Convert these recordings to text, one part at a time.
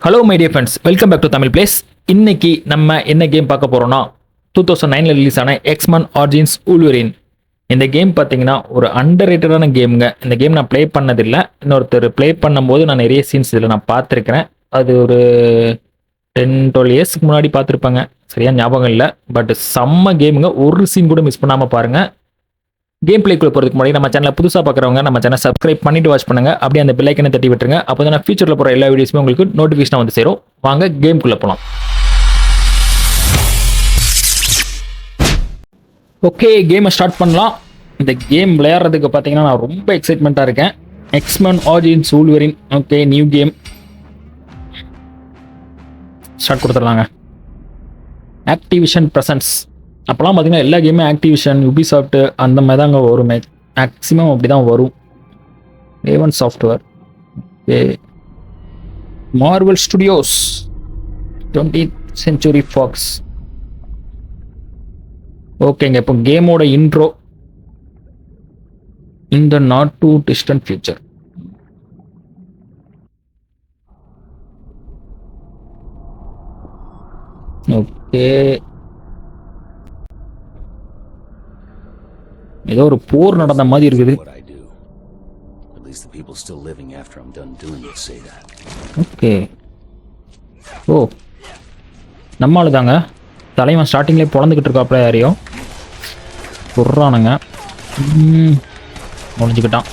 Hello my dear friends, welcome back to Tamil plays. இன்னைக்கு நம்ம என்ன கேம் பார்க்க போறோம்னா 2009 ரிலீஸ் ஆன எக்ஸ்மன் ஆரிஜின்ஸ் வூல்வரின். இந்த கேம் பார்த்தீங்கன்னா ஒரு அண்டர் ரேட்டடான கேமுங்க. இந்த கேம் நான் ப்ளே பண்ணதில்லை. இன்னொருத்தர் ப்ளே பண்ணும்போது நான் நிறைய சீன்ஸ் இதில் நான் பார்த்துருக்கிறேன். அது ஒரு 10-12 இயர்ஸ்க்கு முன்னாடி பார்த்துருப்பாங்க, சரியா ஞாபகம் இல்லை. பட் செம்ம கேமுங்க, ஒரு சீன் கூட மிஸ் பண்ணாமல் பாருங்கள். கேம் பிளேக்குள்ள போகிறதுக்கு முன்னாடி நம்ம சேனலை புதுசாக பார்க்குறவங்க நம்ம சேனல் சப்ஸ்கிரைப் பண்ணிட்டு வாட்ச் பண்ணுங்க. அப்படியே அந்த பெல் ஐக்கனை தட்டி விட்டுருங்க. அப்போ தான் ஃபியூச்சரில் போகிற எல்லா வீடியோஸுமே உங்களுக்கு நோட்டிஃபிகேஷன் வந்து சேரும். வாங்க கேம்குள்ளே போகலாம். ஓகே, கேமை ஸ்டார்ட் பண்ணலாம். இந்த கேம் விளையாடுறதுக்கு பார்த்தீங்கன்னா நான் ரொம்ப எக்ஸைட்மெண்ட்டாக இருக்கேன். X-Men Origins Wolverine. Okay, new game start கொடுத்துடலாங்க. Activision presents. அப்போலாம் பார்த்தீங்கன்னா எல்லா கேமுமே ஆக்டிவிஷன், யூபிசாஃப்ட் அந்த மாதிரி தாங்க வரும். மேக்ஸிமம் அப்படி தான் வரும். ஏவன் software, okay, Marvel studios, 20th Century Fox. ஓகேங்க, இப்போ கேமோட intro. In the not too distant future. Okay, ஏதோ ஒரு போர் நடந்த மாதிரி இருக்குது. ஓகே, ஓ நம்மளால தாங்க தலைவன் ஸ்டார்டிங்லேயே பொழந்துக்கிட்டு இருக்காப்புல, யாரையும் குர்றானுங்க. முடிஞ்சுக்கிட்டான்.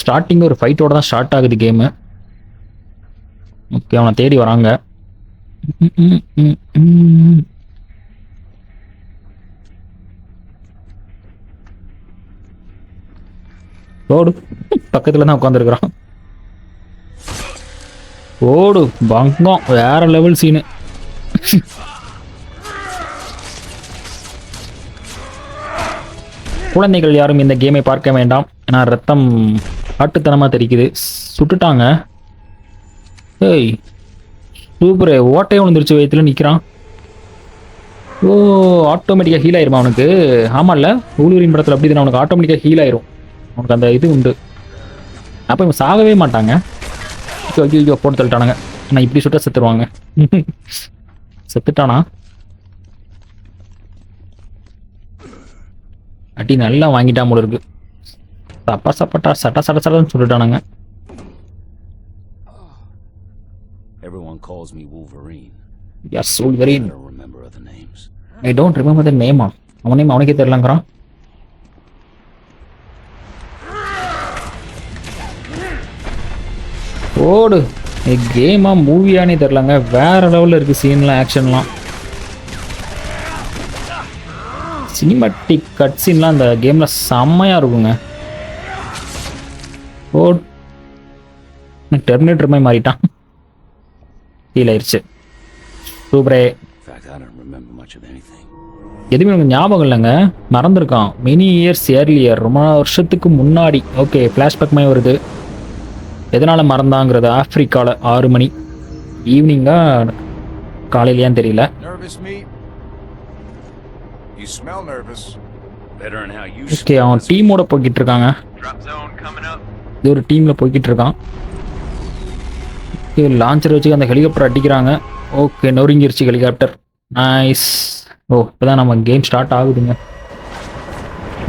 ஸ்டார்டிங் ஒரு ஃபைட்டோட தான் ஸ்டார்ட் ஆகுது கேமு. ஓகே, அவனை தேடி வராங்க. ஓடு, பக்கத்துல தான் உட்காந்துருக்குறான். ஓடு பங்கம், வேற லெவல் சீனு. குழந்தைகள் யாரும் இந்த கேமை பார்க்க வேண்டாம், ஏன்னா ரத்தம் காட்டுத்தனமாக தெரிக்குது. சுட்டுட்டாங்க. ஏய் சூப்பரு, ஓட்டையும் விழுந்துருச்சு, வயிற்றுல நிற்கிறான். ஓ, ஆட்டோமேட்டிக்காக ஹீல் ஆயிருமா அவனுக்கு? ஆமாம்ல, வூல்வரின் படத்தில் அப்படி தானே, அவனுக்கு ஆட்டோமேட்டிக்காக ஹீல் ஆயிரும். அவனுக்கு அந்த இது உண்டு. அப்போ இவன் சாகவே மாட்டாங்க. ஐயோ போட்டு தள்ளிட்டானுங்க. நான் இப்படி சுட்ட செத்துருவாங்க. செத்துட்டானா? அடி நல்லா வாங்கிட்டான் போல இருக்கு. சப்பா சப்பட்டா சட்ட சட்ட சட்டன்னு சொல்லிட்டானுங்க. Everyone calls me Wolverine. Yes, Wolverine. I don't remember other names. I don't remember the name. அவன் நேம் அவனுக்கே தெரியலங்கிறான். ஓடு, கேமா மூவியானே தெரிலங்க, வேற லெவலில் இருக்குது சீன்லாம், ஆக்ஷன்லாம். சினிமாட்டிக் கட் சீன்லாம் இந்த கேமில் செம்மையாக இருக்குங்க. ஓ, டெர்மினேட்டர் மாதிரி மாறிட்டான். ஃபீல் ஆயிடுச்சு. சூப்பரே. எதுவுமே எனக்கு ஞாபகம் இல்லைங்க, மறந்துருக்கான். மெனி இயர்ஸ் ஏர்லியர், ரொம்ப வருஷத்துக்கு முன்னாடி. ஓகே, ஃப்ளாஷ்பேக் மாதிரி வருது. எதனால் மறந்தாங்கிறது ஆஃப்ரிக்காவில் 6 மணி ஈவினிங்கா காலையிலையான்னு தெரியல. ஓகே, அவன் டீமோட போய்கிட்டு இருக்காங்க. இது ஒரு டீமில் போய்கிட்டு இருக்கான். ஓகே, லான்ச்சர் வச்சு அந்த ஹெலிகாப்டர் அடிக்கிறாங்க. ஓகே, நொறுங்கிருச்சு ஹெலிகாப்டர். நைஸ். ஓ, இப்போதான் நம்ம கேம் ஸ்டார்ட் ஆகுதுங்க.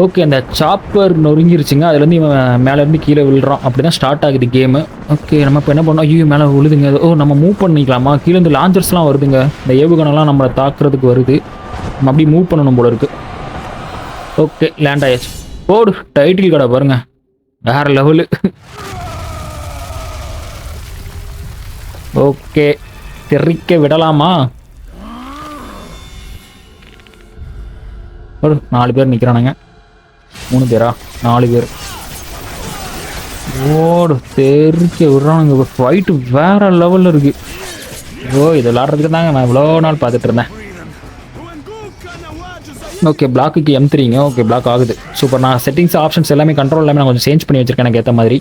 ஓகே, அந்த சாப்பர் நொறுங்கிருச்சுங்க. அதுலேருந்து இவன் மேலேருந்து கீழே விழுறான். அப்படி தான் ஸ்டார்ட் ஆகுது கேமு. ஓகே, நம்ம இப்போ என்ன பண்ணோம்? ஐயோ மேலே விழுதுங்க. ஓ, நம்ம மூவ் பண்ணிக்கலாமா? கீழே இருந்து லான்ச்சர்ஸ்லாம் வருதுங்க. இந்த ஏவுகணைலாம் நம்மளை தாக்குறதுக்கு வருது. நம்ம அப்படி மூவ் பண்ணணும் போல இருக்கு. ஓகே, லேண்ட் ஆயாச்சு. ஓடு, டைட்டில் கடை பாருங்க, வேற லெவலு. ஓகே, தெரிக்க விடலாமா? ஒரு 4 பேர் நிற்கிறானுங்க. 3 பேரா? 4 பேர். ஓடு, தெரிக்க விடுறானுங்க. ஃபைட்டு வேற லெவலில் இருக்கு. ஓ, இது விளாட்றதுக்கு தாங்க நான் இவ்வளோ நாள் பார்த்துட்டு இருந்தேன். ஓகே, பிளாக்குக்கு M3ங்க. ஓகே, பிளாக் ஆகுது. சூப்பர். நான் செட்டிங்ஸ் ஆப்ஷன்ஸ் எல்லாமே கண்ட்ரோல் எல்லாமே நான் கொஞ்சம் சேஞ்ச் பண்ணி வச்சிருக்கேன் எனக்கு ஏற்ற மாதிரி.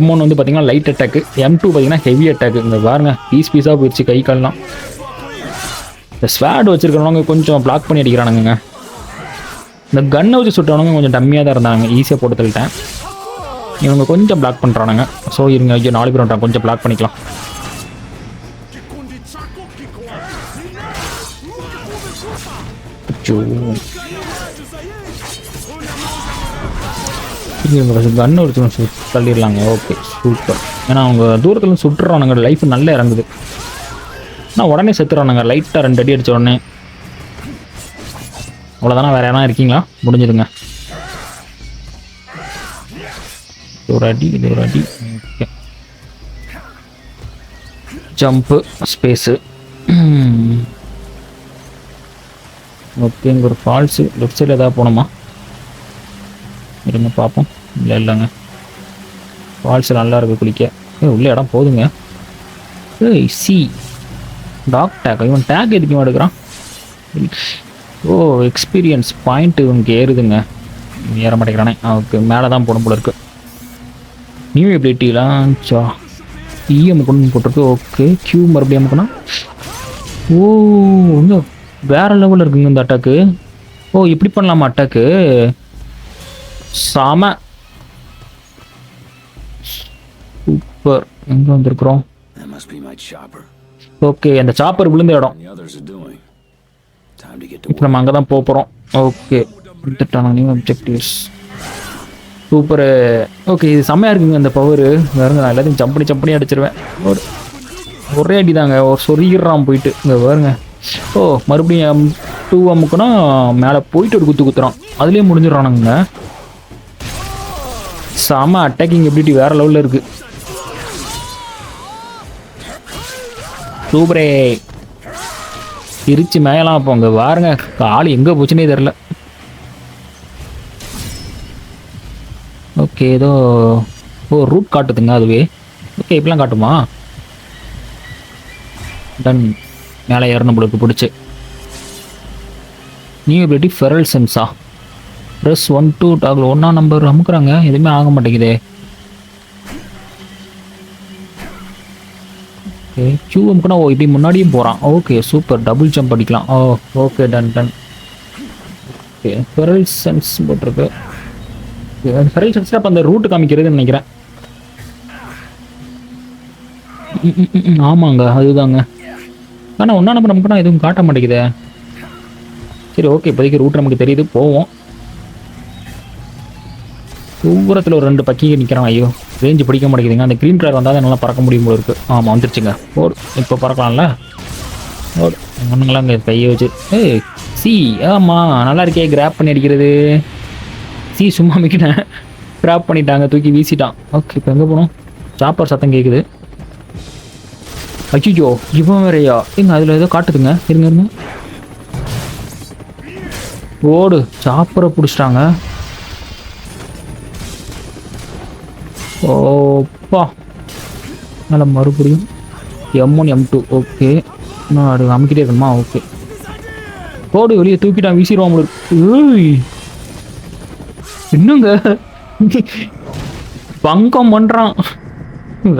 M1 வந்து பார்த்தீங்கன்னா லைட் அட்டாக்கு, M2 பார்த்தீங்கன்னா ஹெவி அட்டாக்கு. இங்கே பாருங்க, பீஸாக போயிடுச்சு கை கால்லாம். இந்த ஸ்வாட் வச்சிருக்கிறவங்க கொஞ்சம் பிளாக் பண்ணி அடிக்கிறானுங்க. இந்த கன்னை வச்சு சுட்டவனுங்க கொஞ்சம் டம்மியாக தான் இருந்தாங்க, ஈஸியாக போட்டு தள்ளிட்டேன். இவங்க கொஞ்சம் பிளாக் பண்ணுறானுங்க. ஸோ இருங்க, ஐயோ 4 பேர் வந்துட்டாங்க, கொஞ்சம் பிளாக் பண்ணிக்கலாம். கன்னு ஒருத்தர் தள்ளிடலாங்க. Okay super. ஏன்னா அவங்க தூரத்தில் சுட்டுறானுங்க, லைஃப் நல்லா இறங்குது. ஆனால் உடனே செத்துறானுங்க லைட்டாக 2 அடி அடித்த உடனே. அவ்வளோதானா, வேறு யாரா இருக்கீங்களா? முடிஞ்சுதுங்க. ஒரு அடி, இது ஒரு அடி. Okay, jump space. ஓகே, இங்கே ஒரு ஃபால்ஸு லெஃப்ட் சைடில் ஏதாவது போகணுமா? இருங்க பார்ப்போம். இல்லைங்க, ஃபால்ஸ் நல்லா இருக்குது குளிக்க. உள்ள இடம் போதுங்க. ஏய் சி டாக் டேக். இவன் டேக் எதுக்கு எடுக்கிறான்? ஓ எக்ஸ்பீரியன்ஸ் பாயிண்ட் இவனுக்கு ஏறுதுங்க. ஏற மாட்டேங்கிறானே. ஓகே, மேலே தான் போகணும் போல இருக்கு. நியூ எபிலிட்டிலாம் இஎம் கொண்டு போட்டிருக்கு. ஓகே, கியூ மறுபடியும் அமுக்கணும். ஓ இன்னும் வேற லெவலில் இருக்குங்க இந்த அட்டாக்கு. ஓ இப்படி பண்ணலாமா அட்டாக்கு? சாம சூப்பர். எங்கே வந்திருக்கிறோம்? ஓகே, அந்த சாப்பர் விழுந்த இடம். இப்போ நம்ம அங்கே தான் போகிறோம். ஓகே, எடுத்துட்டாங்க நியூ அப்ஜெக்டிவ்ஸ். சூப்பரு. ஓகே, இது செம்மையாக இருக்குங்க இந்த பவரு. வேறுங்க, நான் எல்லாத்தையும் ஜம்பனி அடிச்சிருவேன். ஒரே அடி தாங்க, ஒரு சொருகிறான் போயிட்டு. இங்கே பாருங்க. ஓ மறுபடியும் 2 அமுக்குனா மேலே போயிட்டு ஒரு குத்துறான். அதுலேயே முடிஞ்சிடறானுங்க. செம அட்டாக்கிங் எபிலிட்டி வேற லெவலில் இருக்கு. சூப்பரே. திருச்சி மேயலாம் போங்க. பாருங்க, கால் எங்கே போச்சுன்னே தெரில. ஓகே, ஏதோ ரூட் காட்டுதுங்க அதுவே. ஓகே, இப்படிலாம் காட்டுமா? டன். மேலே ஏறணும் உங்களுக்கு பிடிச்சி. நியூ எபிலிட்டி ஃபெரல் சென்ஸா. ப்ரெஸ் 1 2 டாக்ல 1 நம்பர் அமுக்குறாங்க, எதுவுமே ஆக மாட்டேங்குதே. ஓகே, கியூ அமுக்குனா ஓ இப்படி முன்னாடியும் போகிறான். ஓகே சூப்பர், டபுள் ஜம்ப் அடிக்கலாம். ஓ okay done. Okay, feral sense போட்டிருக்கு. ஃபெரல் சென்ஸ் அப்போ அந்த ரூட்டு காமிக்கிறதுன்னு நினைக்கிறேன். ஆமாங்க, அதுதாங்க. ஆனால் 1 நம்பர் நமக்குனா எதுவும் காட்ட மாட்டேங்குதே. சரி ஓகே, இப்போதைக்கு ரூட் நமக்கு தெரியுது, போவோம். தூரத்தில் ஒரு 2 பக்கிங்க நிற்கிறான். ஐயோ ரேஞ்சு பிடிக்க மாட்டேங்குதுங்க. அந்த க்ரீன் கலர் வந்தால் நல்லா பறக்க முடியும் போல இருக்குது. ஆமாம் வந்துருச்சுங்க. ஓடு, இப்போ பறக்கலாம்ல. ஓடு ஒன்றுங்களா இங்கே கையை வச்சு. ஏய் சி, ஆமாம் நல்லா இருக்கே. கிராப் பண்ணி அடிக்கிறது. சி சும்மா மிக்கிட்டேன், கிராப் பண்ணிட்டாங்க, தூக்கி வீசிட்டான். ஓகே, இப்போ எங்கே போகணும்? சாப்பர் சத்தம் கேட்குது. அச்சிச்சோ, இவன் வேறையா? எங்க அதில் ஏதோ காட்டுதுங்க. இருங்க. ஓடு, சாப்பரை பிடிச்சிட்டாங்க. ஓப்பா, நல்லா மறுபடியும் M1 M2. ஓகே, இன்னும் அது அமுக்கிட்டே இருக்கணுமா? ஓகே, ஓடு, வெளியே தூக்கிட்டான், வீசிடுவான் உங்களுக்கு. ஏய் இன்னுங்க பங்கம் பண்ணுறான்,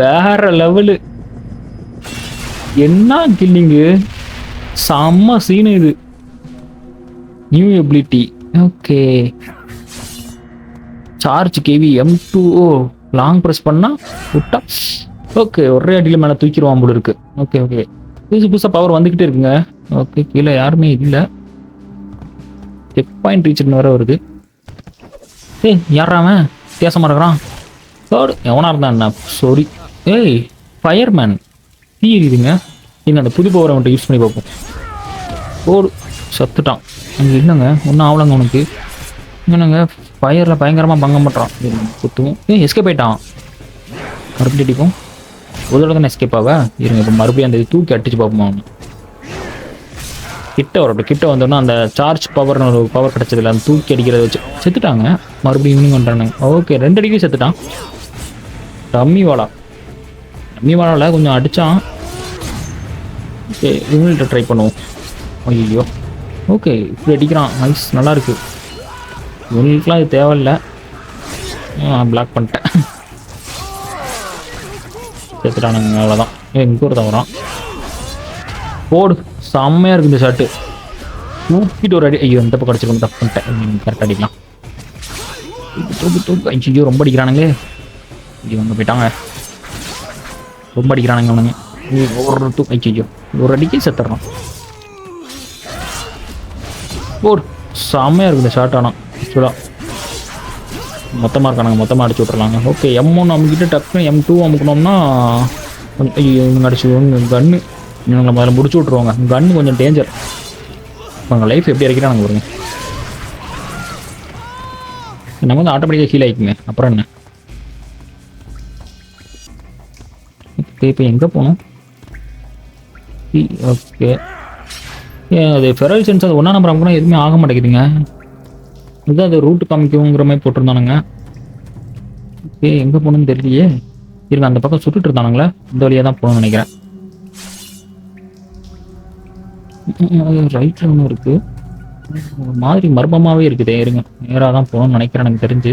வேற லெவலு. என்ன கில்லிங்கு, செம்ம சீனு இது. New ability. ஓகே, சார்ஜ் கேவி M2. ஓ லாங் ப்ரெஸ் பண்ணா விட்டா. ஓகே, ஒரே அடியில் மேலே தூக்கிடுவான் போல இருக்கு. ஓகே ஓகே, புதுசாக பவர் வந்துக்கிட்டே இருக்குங்க. ஓகே, கீழே யாருமே இல்லை. செக் பாயிண்ட் ரீச்னு வேற வருது. ஏய் யாராவன் வித்தியாசமாக இருக்கிறான்? எவனா இருந்தான் என்ன? சாரி. ஏய் ஃபயர்மேன் தீ எரியுதுங்க. நீங்கள் அந்த புது பவரை மட்டும் யூஸ் பண்ணி பார்ப்போம். ஓடு, சத்துட்டான். அங்கே இல்லைங்க, ஒன்றும் ஆகலைங்க உனக்கு. என்னங்க ஃபயரில் பயங்கரமாக பங்கம் பண்ணுறான். குத்துவோம். எஸ்கேப் ஆயிட்டான். மறுபடியும் அடிப்போம். ஒரு தடவை தானே எஸ்கேப் ஆக. இருங்க, இப்போ மறுபடியும் அந்த இது தூக்கி அடிச்சு பார்ப்போம். அவனு கிட்ட வரப்போ, கிட்ட வந்தோன்னா அந்த சார்ஜ் பவர்னு ஒரு பவர் கிடச்சதில்ல, அந்த தூக்கி அடிக்கிறத வச்சு செத்துட்டாங்க. மறுபடியும் ஈவினிங் பண்ணுறானுங்க. ஓகே, 2 அடிக்கடி செத்துட்டான். டம்மிவாலாவில் கொஞ்சம் அடித்தான். ஓகே, இவங்கள்ட்ட ட்ரை பண்ணுவோம். ஐயோ ஓகே, இப்படி அடிக்கிறான். நைஸ், நல்லாயிருக்கு. இவங்களுக்குலாம் இது தேவையில்லை. பிளாக் பண்ணிட்டேன். செத்துட்டானுங்க, அவ்வளோதான். இங்கே ஒரு தவறான். போடு, செம்மையாக இருக்குது இந்த ஷர்ட்டு. தூக்கிட்டு ஒரு அடி. ஐயோ இந்த பக்கம் அடிச்சிருக்கோம், தப்பு பண்ணிட்டேன். கரெக்டாக அடிக்கலாம். தூக்கு. ஐயோ ரொம்ப அடிக்கிறானுங்களே. இவங்க போயிட்டாங்க. ரொம்ப அடிக்கிறானுங்க அவனுங்க. ஒரு ஐயோ ஒரு அடிக்கே செத்துறான். ஒரு செம்மையாக இருக்குது இந்த ஷார்ட். ஆனால் ஆக்சுவலாக மொத்தமாக இருக்கானுங்க, மொத்தமாக அடிச்சு விட்றலாங்க. ஓகே M1 அமுக்கிட்டு டக்குன்னு M2 அமுக்கணும்னா இவங்க அடிச்சு கன்று இவங்களை முதல்ல முடிச்சு விட்ருவாங்க. கன்று கொஞ்சம் டேஞ்சர். அவங்க லைஃப் எப்படி இறக்கிறானுங்க பாருங்க. நம்ம வந்து ஆட்டோமேட்டிக்காக ஹீல் ஆகிக்குங்க. அப்புறம் என்ன? ஓகே இப்போ எங்கே போகணும்? ஓகே அது ஃபெரல் சென்ஸ் அது 1ஆம் நம்பர் அமுக்குனா எதுவுமே ஆக மாட்டேங்குதுங்க. இதுதான் அது ரூட்டு காமிக்குங்கிற மாதிரி போட்டிருந்தானுங்க. ஓகே எங்கே போகணுன்னு தெரியலையே. இருங்க அந்த பக்கம் சுட்டுட்டு இருந்தானுங்களே, இந்த வழியாக தான் போகணும்னு நினைக்கிறேன். ரைட்டில் ஒன்று இருக்குது, ஒரு மாதிரி மர்மமாகவே இருக்குதே. இருங்க நேராக தான் போகணும்னு நினைக்கிறேன். எனக்கு தெரிஞ்சு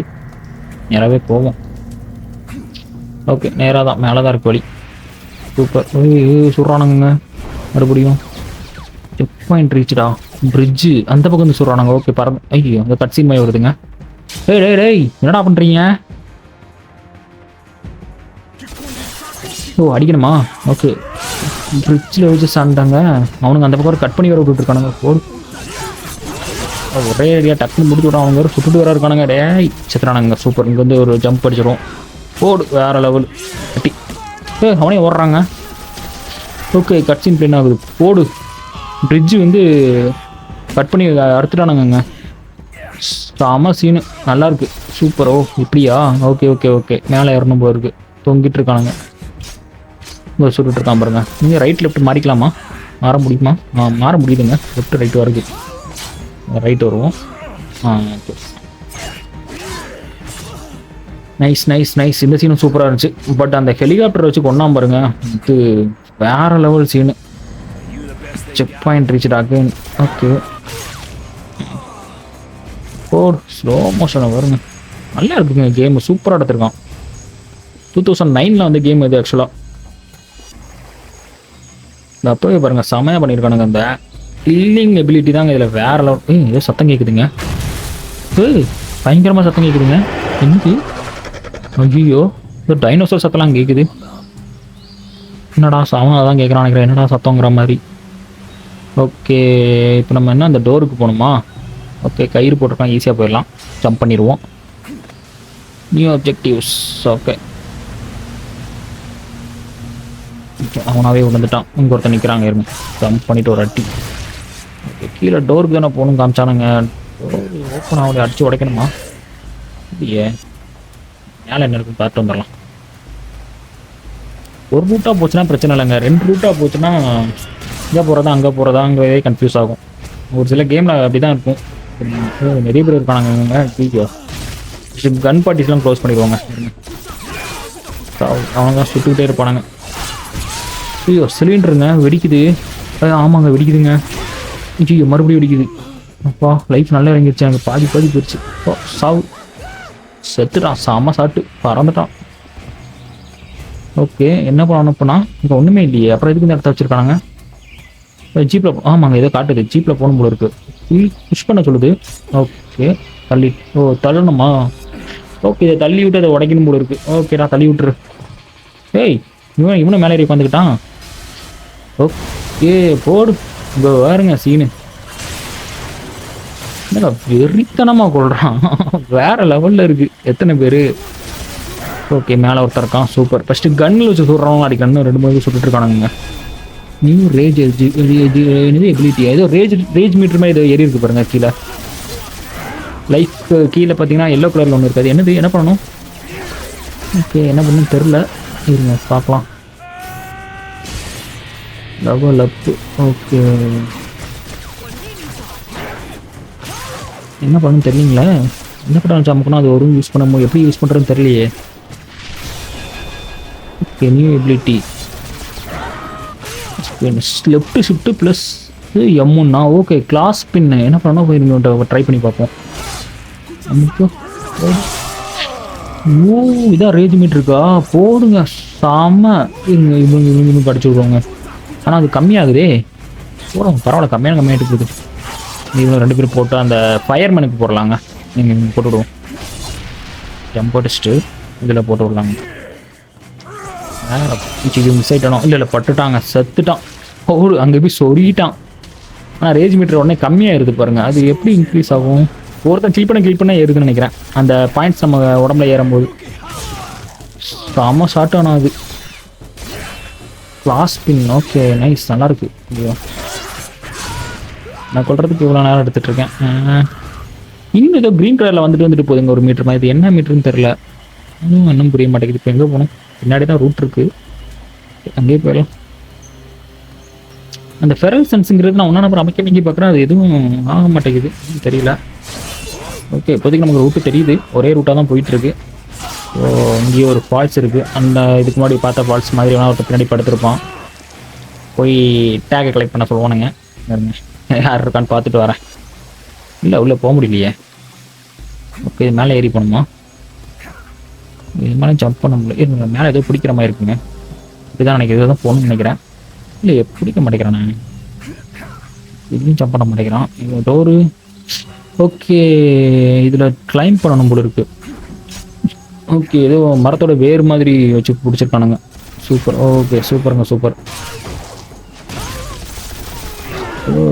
நேராகவே போவோம். ஓகே நேராக தான், மேலே தான் இருக்கு வழி. சூப்பர். சொல்கிறானுங்க மறுபடியும் செக் பாயிண்ட் ரீச்டா. பிரிட்ஜு அந்த பக்கம் வந்து சொல்கிறானுங்க. ஓகே பரவ. ஐயோ அந்த கட்சி மாதிரி வருதுங்க. டேய் என்னடா பண்ணுறீங்க? ஓ அடிக்கணுமா? ஓகே பிரிட்ஜில் வச்சு சாண்டாங்க அவனுங்க. அந்த பக்கம் கட் பண்ணி வர விட்டுருக்கானுங்க. போடு ஒரே ஏரியா டக்குன்னு முடிச்சு விட. அவங்க வேறு சுட்டுட்டு வர இருக்கானுங்க. டேய் செத்துறானுங்க. சூப்பர். இங்கே வந்து ஒரு ஜம்ப் அடிச்சிடும். போடு வேற லெவல். கட்டி அவனே ஓடுறாங்க. ஓகே கட்சின் பிளேன் ஆகுது. போடு பிரிட்ஜு வந்து கட் பண்ணி அறுத்துட்டானுங்க. செம சீனு நல்லா இருக்கு. சூப்பர். ஓ இப்படியா? ஓகே ஓகே ஓகே மேலே ஏறணும் போல இருக்கு. தொங்கிட்டு இருக்கானுங்க. சுட்டுட்டு இருக்கான் பாருங்க. நீங்கள் ரைட் லெஃப்ட் மாறிக்கலாமா? மாற முடியுமா? மாற முடியுதுங்க. லெஃப்ட் ரைட்டு வருது. ரைட் வருவோம். Okay nice nice nice. இந்த சீனும் சூப்பராக இருந்துச்சு. பட் அந்த ஹெலிகாப்டர் வச்சு கொண்டாம பாருங்க, இது வேற level scene. Check point reached again. Okay ஓ ஸ்லோ மோஷனில் வருங்க. நல்லா இருக்குங்க கேமு. சூப்பராக எடுத்துருக்கான். 2009 வந்து கேம் இது ஆக்சுவலாக. அப்போவே பாருங்கள் செமையாக பண்ணியிருக்கானுங்க. அந்த கில்லிங் எபிலிட்டி தாங்க இதில் வேற லெவல். ஏதோ சத்தம் கேட்குதுங்க. பயங்கரமாக சத்தம் கேட்குதுங்க. என்னது? ஐயோ இந்த டைனோசர் சத்தம்லாம் கேட்குது. என்னடா அவன் அதான் கேட்குறான் நினைக்கிறேன். என்னடா சத்தங்கிற மாதிரி. ஓகே இப்போ நம்ம என்ன அந்த டோருக்கு போகணுமா? ஓகே கயிறு போட்டிருக்கான், ஈஸியாக போயிடலாம். ஜம்ப் பண்ணிடுவோம். New objectives. ஓகே அவனாவே விழுந்துட்டான். இங்கே ஒருத்தர் நிற்கிறாங்க. இருங்க ஜம்ப் பண்ணிட்டு ஒரு அட்டி. ஓகே கீழே டோருக்கு தானே போகணும் காமிச்சானுங்க. ஓப்பன் ஆகலை, அடித்து உடைக்கணுமா? இல்லையே மேலே என்ன இருக்குன்னு பார்த்து வந்துடலாம். ஒரு ரூட்டாக போச்சுன்னா பிரச்சனை இல்லைங்க. 2 ரூட்டாக போச்சுன்னா இங்கே போகிறதா அங்கே போகிறதாங்கிறதே கன்ஃபியூஸ் ஆகும். ஒரு சில கேமில் அப்படி தான் இருக்கும். நிறைய பேர் இருக்கானுங்க. வீடியோ கன் பார்ட்டிஸ்லாம் க்ளோஸ் பண்ணிடுவாங்க. அவங்க தான் சுட்டுக்கிட்டே இருப்பானுங்க. ஐயோ சிலிண்டருங்க வெடிக்குது. ஆமாங்க வெடிக்குதுங்க. ஐயோ மறுபடியும் வெடிக்குது. அப்பா லைஃப் நல்லா இறங்கிடுச்சு. எனக்கு பாதி போயிடுச்சு. சாவு செத்துட்டான். செம்ம சாப்பிட்டு பறந்துட்டான். ஓகே என்ன பண்ணணும் இப்போனா? இங்கே ஒன்றுமே இல்லையே. அப்புறம் எதுக்கு இந்த இடத்த வச்சுருக்கானுங்க? ஜீப்பில் ஆமாங்க ஏதோ காட்டுது. ஜீப்பில் போகணும் போல இருக்கு. புஷ் பண்ண சொல்லுது. ஓகே தள்ளி தள்ளணுமா? ஓகே இதை தள்ளி விட்டு அதை உடைக்கணும் போல இருக்கு. ஓகேடா தள்ளி விட்டுரு. ஏய் இவனும் மேலே ஏறி உட்காந்துக்கிட்டான். ஓகே போடு. இப்போ வேறுங்க சீனு என்னடா வெறித்தனமாக கொள்றான். வேற லெவலில் இருக்கு. எத்தனை பேர்? ஓகே மேலே ஒருத்தர் இருக்கான். சூப்பர். ஃபஸ்ட்டு கன்னில் வச்சு சுடுறவங்க அடி கண்ணு 2 சுட்டுட்டு இருக்கானுங்க. நியூ ரேஜ் என்னது எபிலிட்டி ஏதோ ரேஜ் மீட்டர் மாதிரி ஏதோ ஏறி இருக்கு பாருங்க. கீழே லைஃப் கீழே பார்த்தீங்கன்னா எல்லோ கலரில் ஒன்று இருக்காது. என்னது என்ன பண்ணணும்? ஓகே என்ன பண்ணணும்னு தெரில. இருங்க பார்க்கலாம். லெவல் அப்பு. ஓகே என்ன பண்ணணும்னு தெரியலீங்களே. என்ன பண்ண அமுக்கணும் அது ஒரு யூஸ் பண்ண எப்படி யூஸ் பண்ணுறதுன்னு தெரியலையே. Okay new ability left shift plus M1. Okay கிளாஸ் பின் என்ன பண்ணணும் போய் ட்ரை பண்ணி பார்ப்போம். ஓ இதான் ரேஜ் மீட் இருக்கா? போடுங்க செம்ம. இவங்க படிச்சு விடுவாங்க. ஆனால் அது கம்மியாகுதே. போடுங்க பரவாயில்ல. கம்மியாகிட்டு இருக்குது. இவங்க 2 பேரும் போட்டு அந்த ஃபயர்மேனுக்கு போடலாங்க. நீங்கள் போட்டு விடுவோம். ஜம்ப் அடிச்சுட்டு இதில் போட்டு விடலாங்க. இது மிஸ் ஆகிட்டானோ இல்லை பட்டுட்டாங்க செத்துட்டான். ஓடு அங்கே போய் சொருகிட்டான். ஆனால் ரேஜ் மீட்டர் உடனே கம்மியாக பாருங்க. அது எப்படி இன்க்ரீஸ் ஆகும்? ஒருத்தன் கிளிக் பண்ண ஏறுதுன்னு நினைக்கிறேன். அந்த பாயிண்ட்ஸ் நம்ம உடம்புல ஏறும்போது செம்ம ஷார்ட் ஆனால் அது கிளாஸ் பின். ஓகே நைஸ், நல்லா இருக்கு. ஐயோ நான் கொள்றதுக்கு இவ்வளோ நேரம் எடுத்துட்டு இருக்கேன். இன்னும் ஏதோ க்ரீன் கலரில் வந்துட்டு போகுதுங்க ஒரு மீட்டர் மாதிரி. இது என்ன மீட்டர்னு தெரில, இன்னும் புரிய மாட்டேங்குது. இப்போ எங்கே போகணும்? பின்னாடி தான் ரூட் இருக்கு, அங்கேயே போயிடலாம். அந்த ஃபெரல் சென்ஸுங்கிறது நான் ஒன்றா நம்பர் அமைக்க பார்க்குறேன், அது எதுவும் ஆக மாட்டேங்குது, தெரியல. ஓகே இப்போதைக்கு நமக்கு ரூட்டு தெரியுது, ஒரே ரூட்டாக தான் போயிட்டுருக்கு. ஸோ இங்கேயே ஒரு ஃபால்ஸ் இருக்குது. அந்த இதுக்கு முன்னாடி பார்த்த ஃபால்ஸ் மாதிரி வேணா ஒருத்தர் பின்னாடி படுத்துருப்பான். போய் டேகை கலெக்ட் பண்ண சொல்லுவானுங்க. யார் இருக்கான்னு பார்த்துட்டு வரேன். இல்லை உள்ளே போக முடியலையே. ஓகே இது மேலே ஏறி போகணுமா? இது மேலே ஜம்ப் பண்ண முடியல. மேலே ஏதோ பிடிக்கிற மாதிரி இருக்குங்க. இப்படிதான் நினைக்கிறேன், இதை தான் போகணும்னு நினைக்கிறேன். இல்லை பிடிக்க மாட்டேங்கிறேன் நான். இதுலேயும் ஜம்ப் பண்ண மாட்டேங்கிறான். டோரு ஓகே இதில் கிளைம் பண்ணணும் போல இருக்கு. ஓகே ஏதோ மரத்தோட வேறு மாதிரி வச்சு பிடிச்சிருக்கானுங்க. சூப்பர், ஓகே சூப்பருங்க சூப்பர்.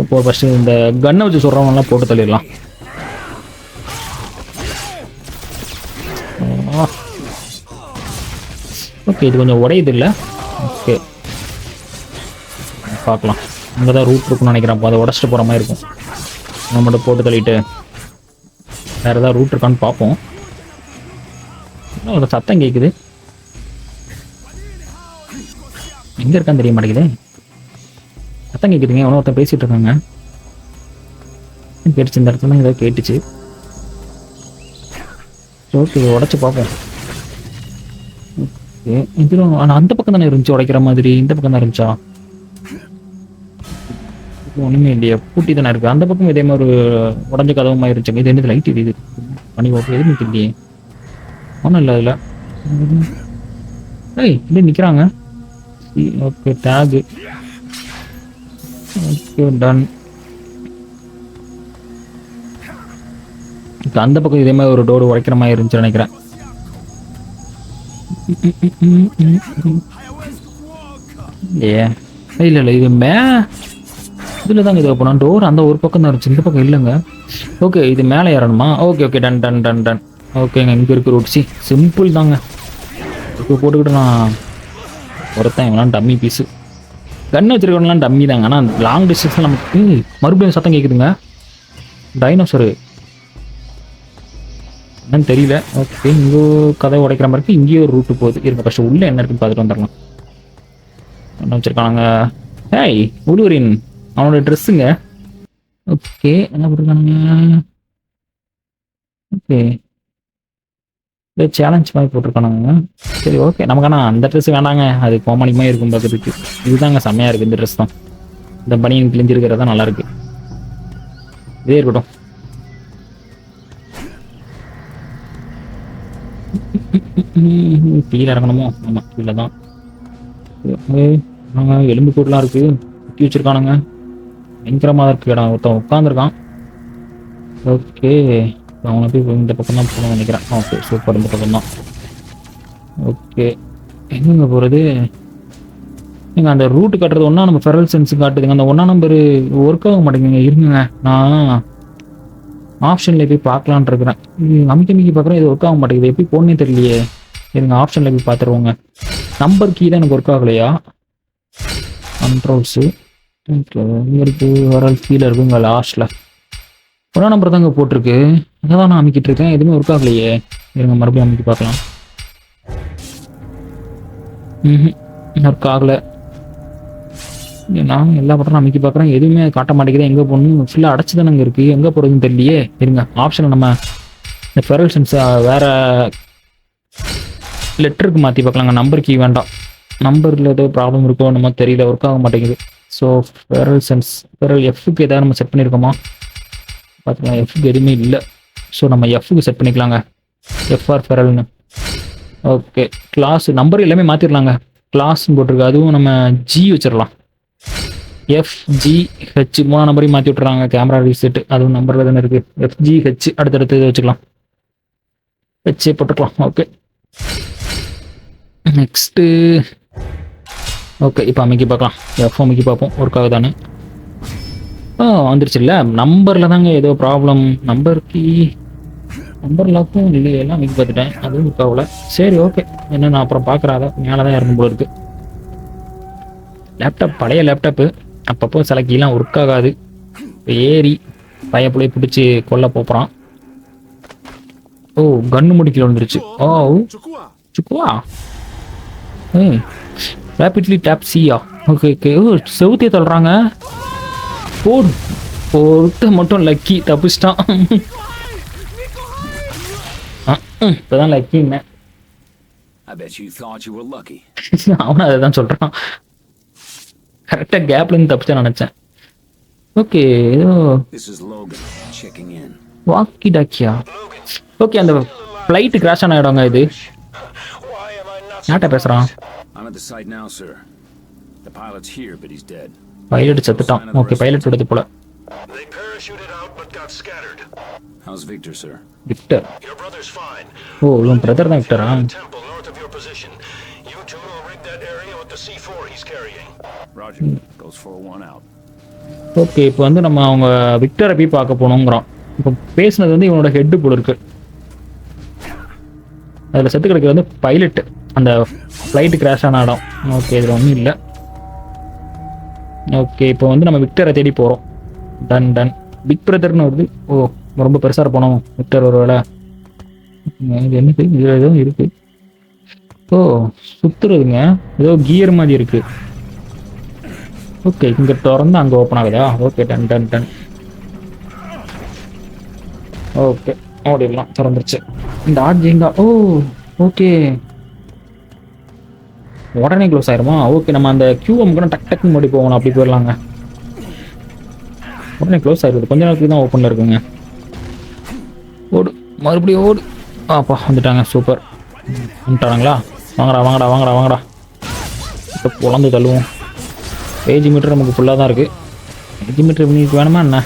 இப்போ ஃபஸ்ட்டு இந்த கன்னை வச்சு சொல்கிறவங்கலாம் போட்டு தள்ளிடலாம். ஓகே இது கொஞ்சம் உடையுது இல்லை? ஓகே பார்க்கலாம். அங்கே தான் ரூட் இருக்குன்னு நினைக்கிறேன். அப்போ அதை உடச்சிட்டு போகிற மாதிரி இருக்கும். நம்ம மட்டும் போட்டு தள்ளிட்டு வேறு ஏதாவது ரூட் இருக்கான்னு பார்ப்போம். இன்னும் ஒரு சத்தம் கேட்குது, எங்கே இருக்கான்னு தெரிய மாட்டேங்குது. சத்தம் கேட்குதுங்க, எவனோ ஒருத்தன் பேசிகிட்டு இருக்காங்க. கேட்டுச்சு, இந்த இடத்துல ஏதோ கேட்டுச்சு. ஓகே உடச்சி பார்ப்போம். ஓகே இதில் ஆனால் அந்த பக்கம் தானே இருந்துச்சு உடைக்கிற மாதிரி, இந்த பக்கம் தான் இருந்துச்சா? ஒன்றுமே இல்லையா, பூட்டி தானே இருக்குது. அந்த பக்கம் இதே மாதிரி ஒரு உடஞ்ச கதவு மாதிரி இருந்துச்சுங்க. இது என்னது லைட் இது பண்ணி ஓகே எதுவும் இல்லையே, ஒன்றும் இல்லை அதில். ஏய் இப்படி நிற்கிறாங்க. Okay tag okay done. அந்த பக்கம் இதே மாதிரி ஒரு டோர் உடைக்கிற மாதிரி இருந்துச்சு நினைக்கிறேன். இல்லை இல்லை இது இதில் தாங்க இது போனால் டோர் அந்த ஒரு பக்கம் தான் இருந்துச்சு, இந்த பக்கம் இல்லைங்க. ஓகே இது மேலே ஏறணுமா? Okay okay done done done done. ஓகேங்க இங்கே இருக்கு ரூட். சிம்பிள் தாங்க. இப்போ போட்டுக்கிட்டு நான் ஒருத்தன் இவெல்லாம் டம்மி பீஸு. கன்று வச்சுருக்கவங்களாம் டம்மி தாங்க. ஆனால் லாங் டிஸ்டன்ஸில் நமக்கு மறுபடியும் சத்தம் கேட்குதுங்க. டைனோசரு என்னன்னு தெரியல. ஓகே இங்கே கதை உடைக்கிற மாதிரி இருக்குது. இங்கேயே ஒரு ரூட்டு போகுது. இருக்க ஃபஸ்ட்டு உள்ளே என்ன இருக்குன்னு பார்த்துட்டு வந்துடலாம். என்ன வச்சுருக்கானுங்க? ஏய் உலுவரின் அவனோட ட்ரெஸ்ஸுங்க. ஓகே என்ன போட்டிருக்கானுங்க? ஓகே சேலஞ்ச் மாதிரி போட்டிருக்கானுங்க. சரி ஓகே நமக்கான அந்த ட்ரெஸ் வேண்டாங்க, அது கோமாளியமாக இருக்கும் பார்க்குறதுக்கு. இதுதாங்க செம்மையாக இருக்குது இந்த ட்ரெஸ் தான். இந்த பனியன் கிழிஞ்சிருக்கிறதா நல்லா இருக்கு. இதே இருக்கட்டும். கீழே இறங்கணுமோ? ஆமாம் கீழே தான். எலும்பு கூடலாம் இருக்கு, குட்டி வச்சிருக்கானுங்க. பயங்கரமாக இருக்கு இடம். ஒருத்தன் உட்காந்துருக்கான். ஓகே அவனை போய் இந்த பக்கம் தான் போகணும்னு நினைக்கிறேன். ஓகே சூப்பர், இந்த பக்கம் தான். ஓகே எங்கெங்க போகிறது? நீங்கள் அந்த ரூட்டு கட்டுறது ஒன்றா நம்ம ஃபெரல் சென்ஸ் காட்டுதுங்க. அந்த ஒன்றா நம்பர் ஒர்க் ஆக மாட்டேங்குங்க. இருங்க நான் ஆப்ஷனில் போய் பார்க்கலான் இருக்கிறேன். அமைக்கி பார்க்குறேன், இது ஒர்க் ஆக மாட்டேங்குது. எப்படி போகணுன்னே தெரியலையே. இருங்க ஆப்ஷனில் போய் பார்த்துருவோங்க. நம்பர் கீ தான் எனக்கு ஒர்க் ஆகலையா? கண்ட்ரோல்ஸு இங்கே இருக்குது, வரல் கீழே இருக்குங்க லாஸ்ட்டில். ஒன்றா நம்பர் தாங்க போட்டிருக்கு. அதை தான் நான் அமைக்கிட்டு இருக்கேன், எதுவுமே ஒர்க் ஆகலையே. இருங்க மறுபடியும் அமைக்கி பார்க்கலாம். ஒர்க் ஆகலை. நான் எல்லா பட்டம் அமைக்கி பார்க்குறேன், எதுவுமே காட்ட மாட்டேங்குது. எங்கே போகணும்? ஃபுல்லாக அடைச்சி தானங்க இருக்குது, எங்கே போகிறதுன்னு தெரியலையே. இருங்க ஆப்ஷனை நம்ம இந்த ஃபெரல் சென்ஸை வேறு லெட்டருக்கு மாற்றி பார்க்கலாங்க. நம்பர் கீ வேண்டாம், நம்பரில் ஏதோ ப்ராப்ளம் இருக்கோ நம்ம தெரியல, ஒர்க் ஆக மாட்டேங்குது. ஸோ ஃபெரல் சென்ஸ் ஃபெரல் எஃப்க்கு ஏதாவது நம்ம செட் பண்ணியிருக்கோமா பார்த்துக்கலாம். எஃப்க்கு எதுவுமே இல்லை. ஸோ நம்ம எஃப்க்கு செட் பண்ணிக்கலாங்க, எஃப்ஆர் ஃபெரல்னு. ஓகே கிளாஸ் நம்பர் எல்லாமே மாற்றிடலாங்க. கிளாஸ்ன்னு போட்டிருக்கு, அதுவும் நம்ம ஜி வச்சிடலாம். FGH 3 நம்பரையும் மாற்றி விட்டுறாங்க. கேமரா ரீசெட் அதுவும் நம்பரில் தானே இருக்குது. FGH அடுத்தடுத்து இதை வச்சுக்கலாம், வச்சு போட்டுக்கலாம். ஓகே நெக்ஸ்ட்டு ஓகே இப்போ அமைக்கி பார்க்கலாம். எஃப் அமைக்கி பார்ப்போம் ஒர்க் ஆகுதானு. வந்துருச்சு இல்லை, நம்பரில் தாங்க ஏதோ ப்ராப்ளம். நம்பர் லாக்கும் இல்லை, எல்லாம் அமைக்கி பார்த்துட்டேன், அதுவும் ஒர்க் ஆகல. சரி ஓகே, என்ன நான் அப்புறம் பார்க்குறேன். அதை மேலே தான் இருக்கும் போல இருக்கு. லேப்டாப் பழைய லேப்டாப்பு, அப்பப்போ சில கீழெலாம் ஒர்க் ஆகாது. ஏறி பயப்புளைய பிடிச்சி கொல்ல போகிறான். ஓ கன்று முடிக்கல வந்துருச்சு. ஓ சுக்குவா. ரேபிட்லி டேப் சியா. Okay okay. ஓ செவுத்தியை தள்ளுறாங்க. ஒருத்த மட்டும் லக்கி தப்பிச்சிட்டான். இப்போதான் லக்கின்னு அவனும் அதை தான் சொல்கிறான். கரெக்டாக கேப்லேருந்து தப்பிச்சா நினச்சேன். ஓகே ஏதோ வாக்கி டாக்கியா. ஓகே அந்த ஃப்ளைட்டு கிராஷ் ஆன இடங்க இது. யார்கிட்ட பேசுகிறான்? பைலட் செத்துட்டான். ஓகே பைலட் எடுத்து போல. விக்டர். ஓ இவன் பிரதர் தான் விக்டரா? ஓகே இப்போ வந்து நம்ம அவங்க விக்டரை போய் பார்க்க போனோங்கிறோம். இப்போ பேசுனது வந்து இவனோட ஹெட்டு போல இருக்கு. அதில் செத்து கிடக்கிறது வந்து பைலட்டு, அந்த ஃப்ளைட்டு கிராஷ் ஆன இடம். ஓகே இதில் ஒன்றும் இல்லை. ஓகே இப்போ வந்து நம்ம விக்டரை தேடி போகிறோம். டன் பிக் பிரதர்னு வருது. ஓ ரொம்ப பெருசாக இருப்போம் விக்டர் ஒரு வேலை. இது என்னது இதில் எதுவும் இருக்கு. ஓ சுத்துறதுங்க, ஏதோ கியர் மாதிரி இருக்கு. ஓகே இங்கே திறந்து அங்கே ஓப்பன் ஆகுதா? Okay done. ஓகே ஓடிடலாம், திறந்துருச்சு. இந்த ஆட்ஜிங்கா. ஓ ஓகே உடனே க்ளோஸ் ஆயிருமா? ஓகே நம்ம அந்த கியூஎம்க்கு டக்குன்னு ஓடி போகணும், அப்படி போயிடலாங்க. உடனே க்ளோஸ் ஆயிடுது, கொஞ்ச நேரத்துக்கு தான் ஓப்பனில் இருக்குங்க. ஓடு மறுபடியும் ஓடு. அப்பா வந்துட்டாங்க, சூப்பர். வந்துட்டாங்களா? வாங்கடா இப்போ குழந்தை தள்ளுவோம். ஏஜி மீட்டர் நமக்கு ஃபுல்லாக தான் இருக்குது. ஏஜி மீட்டர் இன்னைக்கு வேணுமா என்ன?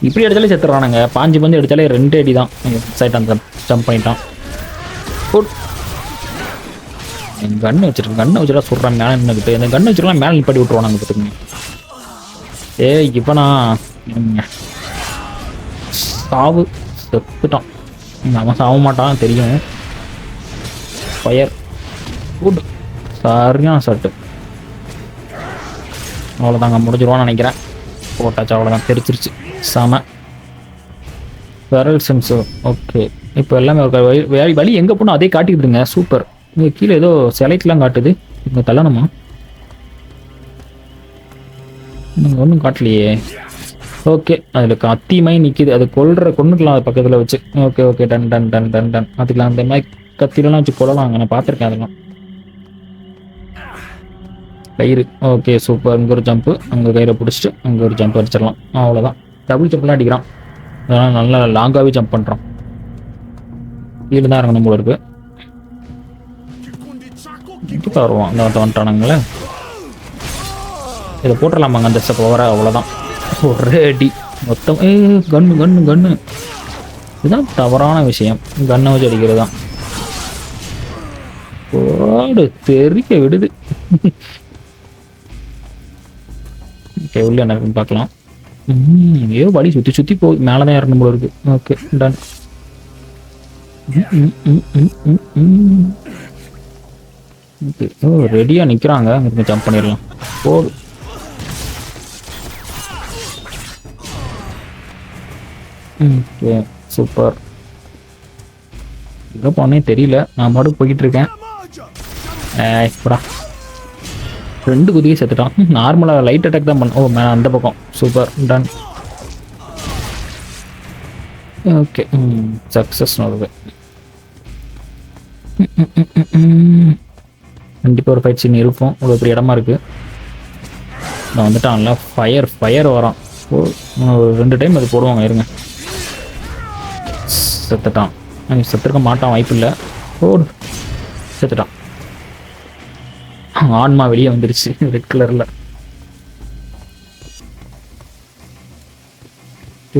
இப்படி அடித்தாலே செத்துறானுங்க. பாஞ்சு பந்து அடித்தாலே 2 அடி தான். சைட்டான் ஜம்ப் பண்ணிட்டான். கண்ணை வச்சுட்டா சொல்கிறேன் மேலே நின்றுக்கிட்டு. இந்த கண்ணை வச்சுருக்கலாம் மேலே நிப்பாட்டி விட்ருவானுங்க பார்த்துக்குங்க. இவனா சாவு செத்துட்டான். அவன் சாக மாட்டான் தெரியும். ஃபயர் குட், சரியான சட்டு. அவ்வளோதாங்க, முடிஞ்சிருவான்னு நினைக்கிறேன். போட்டாச்சு, அவ்வளோதான், தெரிச்சிருச்சு. செம வெரல் சென்சர். ஓகே இப்போ எல்லாமே ஒரு வழி எங்கே போனால் அதே காட்டிக்கிட்டுருங்க. சூப்பர். இங்கே கீழே ஏதோ சிலைக்கெலாம் காட்டுது. இங்கே தள்ளணுமா? நீங்கள் ஒன்றும் காட்டலையே. ஓகே அதில் அத்திமை நிற்கிது, அது கொண்டுக்கலாம் அது பக்கத்தில் வச்சு. Okay done. அதுக்கெலாம் அந்த மாதிரி கத்திலாம் வச்சு கொள்ளலாம். நான் பார்த்துருக்கேன் அதெல்லாம். கயிறு. Okay super. இங்கே ஒரு ஜம்ப்பு, அங்கே கயிறை பிடிச்சிட்டு அங்கே ஒரு ஜம்ப் அடிச்சிடலாம். அவ்வளோதான். டபுள் ஜம்ப்லாம் அடிக்கிறான். அதனால் நல்லா லாங்காகவே ஜம்ப் பண்ணுறான். கீழே தான் இறங்கணும் போல இருக்கு. இப்போ வருவான். அந்த வந்துட்டானுங்களே, இதை போட்டுடலாமாங்க அந்த ஸ்டெப் வர. அவ்வளோதான், ஒரே அடி மொத்தம். கன்னு இதுதான் தவறான விஷயம். கன்னை வச்சு அடிக்கிறது தான். ஓடு தெறிக்க விடுது. ஓகே உள்ள என்ன இருக்குன்னு பார்க்கலாம். ஏதோ வழி சுற்றி போகுது. மேலே தான் இறங்கணும் போல இருக்கு. Okay done. ஓகே ஓ ரெடியாக நிற்கிறாங்க. இங்கே ஜம்ப் பண்ணிடலாம். போடு. Okay super. எங்கே போனே தெரியல, நான் பாட்டு போய்கிட்டு இருக்கேன். இப்படா 2 குதியை செத்துட்டான். நார்மலாக லைட் அட்டாக் தான் பண்ண. ஓ அந்த பக்கம். Super ton. ஓகே சக்ஸஸ் வருது. கண்டிப்பாக ஒரு ஃபைட் சீன் இருக்கும். ஒரு பெரிய இடமா இருக்கு. நான் வந்துட்டான்ல. ஃபயர் வரான். ஓ 2 டைம் அது போடுவாங்க. இருங்க. செத்துட்டான். செத்துருக்க மாட்டான், வாய்ப்பு இல்லை. ஓடு. செத்துட்டான். ஆன்மா வெளியே வந்துருச்சு ரெட் கலர்ல.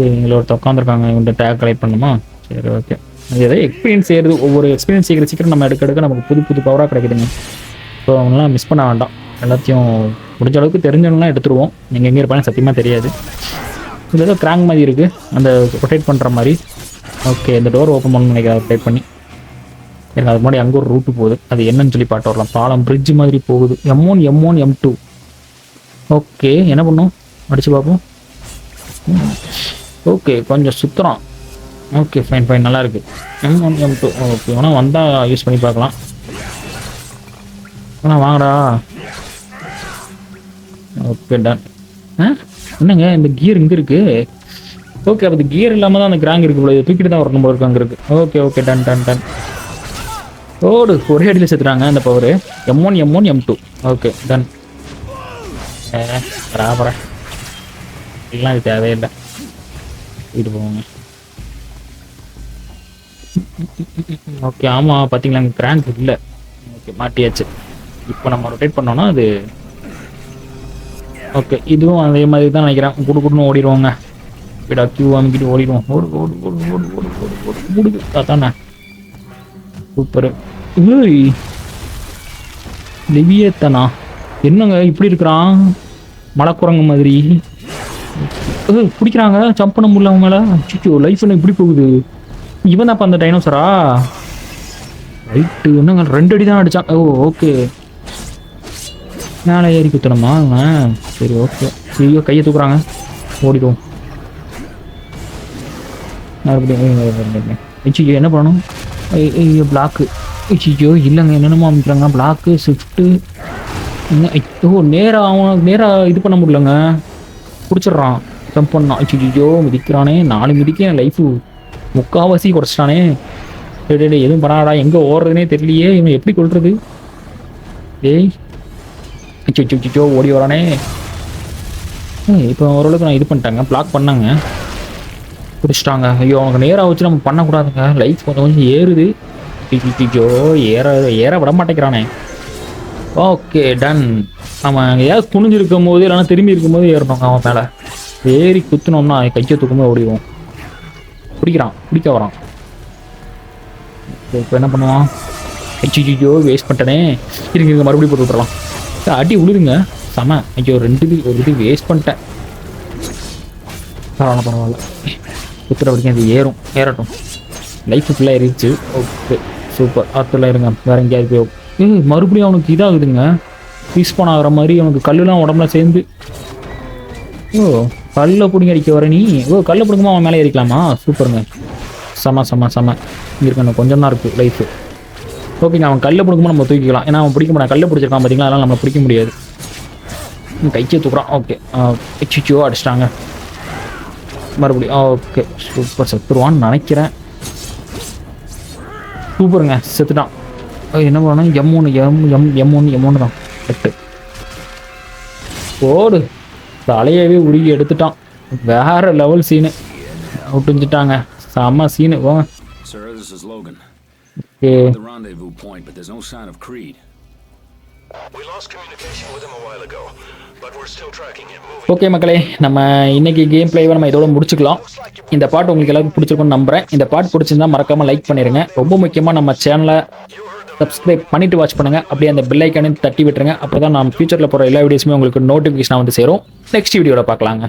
இவங்கள ஒருத்த உட்காந்துருக்காங்க. இவங்க டேக் கலெக்ட் பண்ணுமா? சரி ஓகே. அது எதாவது எக்ஸ்பீரியன்ஸ் செய்யறது, ஒவ்வொரு எக்ஸ்பீரியன்ஸ் செய்கிற சீக்கிரம் நம்ம எடுக்க நமக்கு புது பவராக கிடைக்குதுங்க. ஸோ அவங்களாம் மிஸ் பண்ண வேண்டாம். எல்லாத்தையும் முடிஞ்ச அளவுக்கு தெரிஞ்சவங்களாம் எடுத்துருவோம். நீங்கள் எங்கே இருப்பாங்க சத்தியமாக தெரியாது. இது ஏதோ கிராங்க் மாதிரி இருக்குது, அந்த ரொட்டேட் பண்ணுற மாதிரி. ஓகே, இந்த டோர் ஓப்பன் பண்ணணும்னு நினைக்கிறேன் ரொட்டேட் பண்ணி. எனக்கு அது முன்னாடி அங்கே ஒரு ரூட்டு போகுது, அது என்னன்னு சொல்லி பாட்டு வரலாம். பாலம் பிரிட்ஜ் மாதிரி போகுது. M1 M1 M2. ஓகே, என்ன பண்ணும் அடிச்சு பார்ப்போம். ஓகே, கொஞ்சம் சுற்றுறான். ஓகே, ஃபைன் ஃபைன், நல்லா இருக்கு. M1 M2. ஓகே, ஆனால் வந்தால் யூஸ் பண்ணி பார்க்கலாம். ஆனால் வாங்கடா. Okay, done. என்னங்க இந்த கியர் இங்கே இருக்கு? ஓகே, அப்போ கியர் இல்லாமல் தான் அந்த கிராங்க் இருக்கு போல. தூக்கிட்டு தான் வரணும் போல இருக்கு. அங்கே இருக்கு. Okay okay, done done ton. ஓடு, ஒரே அடியில் சேர்த்துறாங்க அந்த power. M1 M1 M2. Okay, ton. பராபரா எல்லாம் இது தேவையில்லை. இது போவாங்க. ஓகே, ஆமாம் பார்த்தீங்களா அங்கே கிராங்க் இல்லை. ஓகே, மாட்டியாச்சு. இப்போ நம்ம ரொட்டேட் பண்ணோன்னா அது ஓகே, இதுவும் அதே மாதிரி தான் நினைக்கிறேன். குடுன்னு ஓடிடுவோங்க. விடா கியூ அமுக்கிட்டு ஓடிடுவோம். ஓடு ஓடு ஓடு ஓடு ஓடு ஓடு ஓடு முடிது தானே. சூப்பரு. லிவியத்தனா என்னங்க இப்படி இருக்கிறான்? மலைக்குரங்கு மாதிரி பிடிக்கிறாங்க. ஜம்ப் பண்ண முடியல அவங்க மேலே. அச்சோ, லைஃப் என்ன இப்படி போகுது? இவன் தான்ப்பா அந்த டைனோசரா? ரைட்டு. என்னங்க 2 அடி தான் அடித்தான். ஓ ஓகே, மேலே ஏறி குத்தணுமா? சரி ஓகே. ஐயோ, கையை தூக்குறாங்க. ஓடிடுவோம் மறுபடியும். ஐயோ, என்ன பண்ணணும்? ஐயோ, பிளாக்கு. ஐயோ இல்லைங்க, என்னென்னமோ அமைக்கிறாங்க. பிளாக்கு ஷிஃப்ட்டு என்ன? ஐயோ, நேராக அவன் நேராக இது பண்ண முடியலங்க. பிடிச்சிட்றான். ஜம்ப் பண்ணான். ஐயோ, மிதிக்கிறானே. 4 மிதிக்க என் லைஃபு முக்கால்வாசி குறைச்சிட்டானே. டே எதுவும் பண்ணாடா. எங்கே ஓடுறதுனே தெரியலையே. இவன் எப்படி கொள்றது? டேய், அச்சோ ஓடி வரானே. இப்போ ஓரளவுக்கு நான் இது பண்ணிட்டாங்க, பிளாக் பண்ணாங்க, பிடிச்சிட்டாங்க. ஐயோ, அவனுக்கு நேராக வச்சு நம்ம பண்ணக்கூடாதுங்க. லைஃப் கொஞ்சம் ஏறுது. ஐயோ, ஏற விட மாட்டேங்கிறானே. Okay, ton. நம்ம எங்கேயாவது குனிஞ்சிருக்கும் போது இல்லைனா திரும்பி இருக்கும்போது ஏறணுங்க அவன் மேலே. ஏறி குத்துனோம்னா கையை தூக்கும்போது ஓடிடுவோம். பிடிக்க வரான். இப்போ என்ன பண்ணுவான்? ஐயோ, வேஸ்ட் பண்ணிட்டனே. இருங்க மறுபடியும் போட்டு விட்டுறலாம். அடி விழுதுங்க செம. ஐயோ, ஒரு இது வேஸ்ட் பண்ணிட்டேன். பரவாயில்ல. குத்துற வரைக்கும் அது ஏறட்டும். லைஃப் ஃபுல்லாக ஏறிச்சு. ஓகே, சூப்பர். ஆற்றுல இருங்க. வேறு எங்கேயாவது போய் மறுபடியும் அவனுக்கு இதாகுதுங்க. ரீஸ்பான் ஆகிற மாதிரி அவனுக்கு கல்லுலாம் உடம்புல சேர்ந்து. ஓ, கல்லை பிடிங்க அடிக்க வர நீ. ஓ, கல்லை பிடிக்குமா அவன் மேலே ஏறிக்கலாமா? சூப்பருங்க. செம. இங்கே இருக்கணும், கொஞ்சம் தான் இருக்குது லைஃபு. ஓகேங்க, அவன் கல்லை பிடிக்கும்போது நம்ம தூக்கிக்கலாம். ஏன்னா அவன் பிடிக்க முடியாது. கல்லை பிடிச்சிருக்கான் பார்த்தீங்களா, அதனால் நம்ம பிடிக்க முடியாது. கைச்சே தூக்குறான். ஓகே, சிச்சோ அடிச்சிட்டாங்க மறுபடியும். Okay, super. செத்துருவான்னு நினைக்கிறேன். சூப்பருங்க, செத்துட்டான். என்ன பண்ணணும்? M1 தான். 8 ஓடு. தலையவே உருகி எடுத்துட்டான். வேற லெவல் சீனு. விட்டுஞ்சிட்டாங்க. செம்ம சீனு. போங்க. Sir, this is Logan. Okay. The rendezvous point, but there's no sign of Creed. We lost communication with him a while ago, but we're still tracking him. Okay மக்களே, நம்ம இன்னைக்கு கேம் பிளேவை நம்ம இதோட முடிச்சுக்கலாம். இந்த பாட்டு உங்களுக்கு எல்லாருக்கும் பிடிச்சிருக்கும்னு நம்புறேன். இந்த பாட்டு பிடிச்சிருந்தா மறக்காம லைக் பண்ணிருங்க. ரொம்ப முக்கியமாக நம்ம சேனலை சப்ஸ்கிரைப் பண்ணிட்டு வாட்ச் பண்ணுங்க. அப்படியே அந்த பெல் ஐக்கானையும் தட்டி விட்டுருங்க. அப்போ தான் நம்ம ஃபியூச்சரில் போகிற எல்லா வீடியோஸுமே உங்களுக்கு நோட்டிஃபிகேஷனாக வந்து சேரும். நெக்ஸ்ட் வீடியோவில் பார்க்கலாங்க.